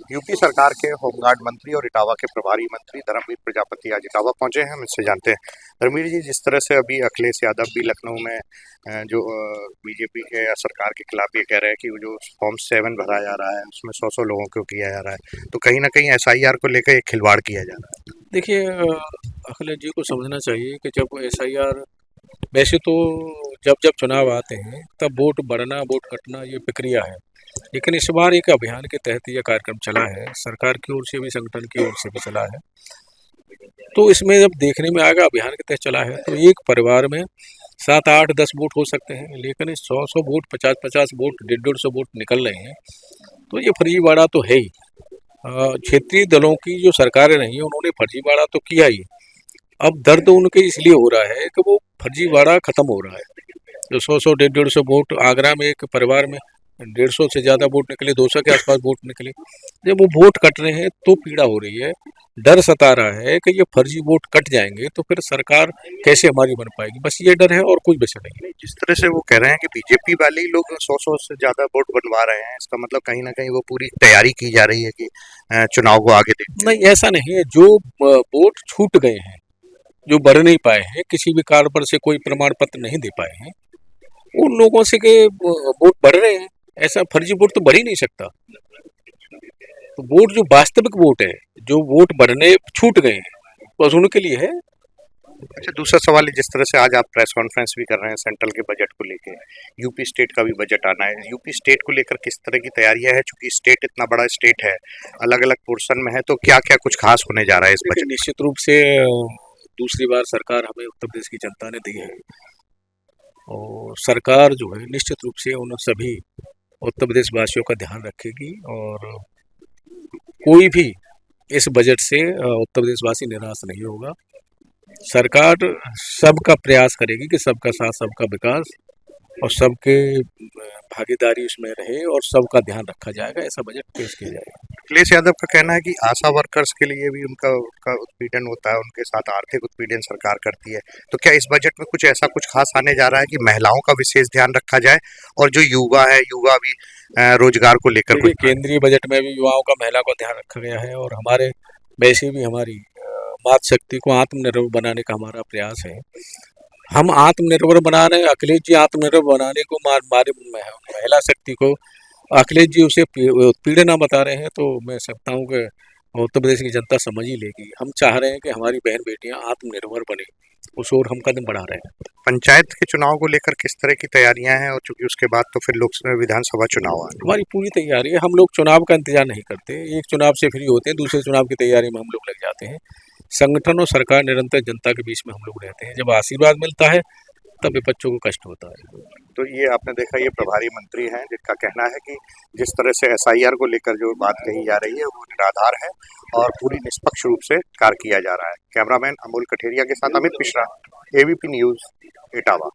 UP सरकार के home guard मंत्री और इटावा के प्रभारी मंत्री धर्मवीर प्रजापति आज इटावा पहुंचे हैं। हम इससे जानते हैं। धर्मवीर जी, जिस तरह से अभी अखिलेश यादव भी लखनऊ में जो बीजेपी के या सरकार के खिलाफ ये कह रहे हैं कि वो जो फॉर्म 7 भरा जा रहा है उसमें 100 लोगों को किया जा रहा है, तो कहीं ना कहीं एसआईआर को लेकर एक खिलवाड़ किया जा रहा है। देखिए, अखिलेश जी को समझना चाहिए कि जब एसआईआर, वैसे तो जब जब चुनाव आते हैं तब वोट बढ़ना वोट कटना ये प्रक्रिया है, लेकिन इस बार एक अभियान के तहत ये कार्यक्रम चला है, सरकार की ओर से भी संगठन की ओर से भी चला है। तो इसमें जब देखने में आएगा अभियान के तहत चला है तो एक परिवार में 7, 8, 10 वोट हो सकते हैं, लेकिन 100 वोट, 50 वोट, 150 वोट निकल रहे हैं, तो ये फर्जीवाड़ा तो है ही। क्षेत्रीय दलों की जो सरकारें रही हैं उन्होंने फर्जीवाड़ा तो किया ही। अब दर्द उनके इसलिए हो रहा है कि वो फर्जीवाड़ा खत्म हो रहा है। जो 100, 150 वोट आगरा में एक परिवार में 150 से ज़्यादा वोट निकले, 200 के आसपास वोट निकले। जब वो वोट कट रहे हैं तो पीड़ा हो रही है, डर सता रहा है कि ये फर्जी वोट कट जाएंगे तो फिर सरकार कैसे हमारी बन पाएगी। बस ये डर है और कोई विषय नहीं। जिस तरह से वो कह रहे हैं कि बीजेपी वाले ही लोग 100 से ज्यादा वोट बनवा रहे हैं, इसका मतलब कहीं ना कहीं वो पूरी तैयारी की जा रही है कि चुनाव को आगे देखते। नहीं, ऐसा नहीं है। जो वोट छूट गए हैं, जो बढ़ नहीं पाए हैं, किसी भी कारण पर से कोई प्रमाण पत्र नहीं दे पाए हैं, उन लोगों से के वोट बढ़ रहे हैं। ऐसा फर्जी वोट तो बढ़ ही नहीं सकता। तो वोट जो वास्तविक वोट है, जो वोट बढ़ने छूट गए हैं, बस उनके लिए है। अच्छा, दूसरा सवाल है, जिस तरह से आज आप प्रेस कॉन्फ्रेंस भी कर रहे हैं सेंट्रल के बजट को लेके, यूपी स्टेट का भी बजट आना है, यूपी स्टेट को लेकर किस तरह की तैयारियां है? चूंकि स्टेट इतना बड़ा स्टेट है, अलग अलग पोर्शन में है, तो क्या क्या कुछ खास होने जा रहा है इस बजट? निश्चित रूप से दूसरी बार सरकार हमें उत्तर प्रदेश की जनता ने दी है, और सरकार जो है निश्चित रूप से उन सभी उत्तर प्रदेश वासियों का ध्यान रखेगी, और कोई भी इस बजट से उत्तर प्रदेश वासी निराश नहीं होगा। सरकार सबका प्रयास करेगी कि सबका साथ, सबका विकास और सबके भागीदारी उसमें रहे, और सबका ध्यान रखा जाएगा। ऐसा बजट पेश किया जाएगा। अखिलेश यादव का कहना है कि आशा वर्कर्स के लिए भी उनका उत्पीड़न होता है, उनके साथ आर्थिक उत्पीड़न सरकार करती है, तो क्या इस बजट में कुछ ऐसा कुछ खास आने जा रहा है कि महिलाओं का विशेष ध्यान रखा जाए, और जो युवा है, युवा भी रोजगार को लेकर कुछ? केंद्रीय बजट में भी युवाओं का, महिला का ध्यान रखा गया है, और हमारे वैसे भी हमारी मातृ शक्ति को आत्मनिर्भर बनाने का हमारा प्रयास है। हम आत्मनिर्भर बना रहे हैं, अखिलेश जी आत्मनिर्भर बनाने को, हमारे महिला शक्ति को अखिलेश जी उसे पीड़ना बता रहे हैं, तो मैं सकता हूँ कि उत्तर प्रदेश की जनता समझ ही लेगी। हम चाह रहे हैं कि हमारी बहन बेटियां आत्मनिर्भर बने, उस ओर हम कदम बढ़ा रहे हैं। पंचायत के चुनाव को लेकर किस तरह की तैयारियां हैं, और चूंकि उसके बाद तो फिर लोकसभा विधानसभा चुनाव है? हमारी पूरी तैयारी है। हम लोग चुनाव का इंतजार नहीं करते, एक चुनाव से फ्री होते हैं, दूसरे चुनाव की तैयारी में हम लोग लग जाते हैं। संगठन और सरकार निरंतर जनता के बीच में हम लोग रहते हैं। जब आशीर्वाद मिलता है तब विपक्षों को कष्ट होता है। तो ये आपने देखा, ये प्रभारी मंत्री हैं जिनका कहना है कि जिस तरह से एसआईआर को लेकर जो बात कही जा रही है वो निराधार है और पूरी निष्पक्ष रूप से कार्य किया जा रहा है। कैमरामैन अमोल कठेरिया के साथ अमित मिश्रा, एबीपी न्यूज, इटावा।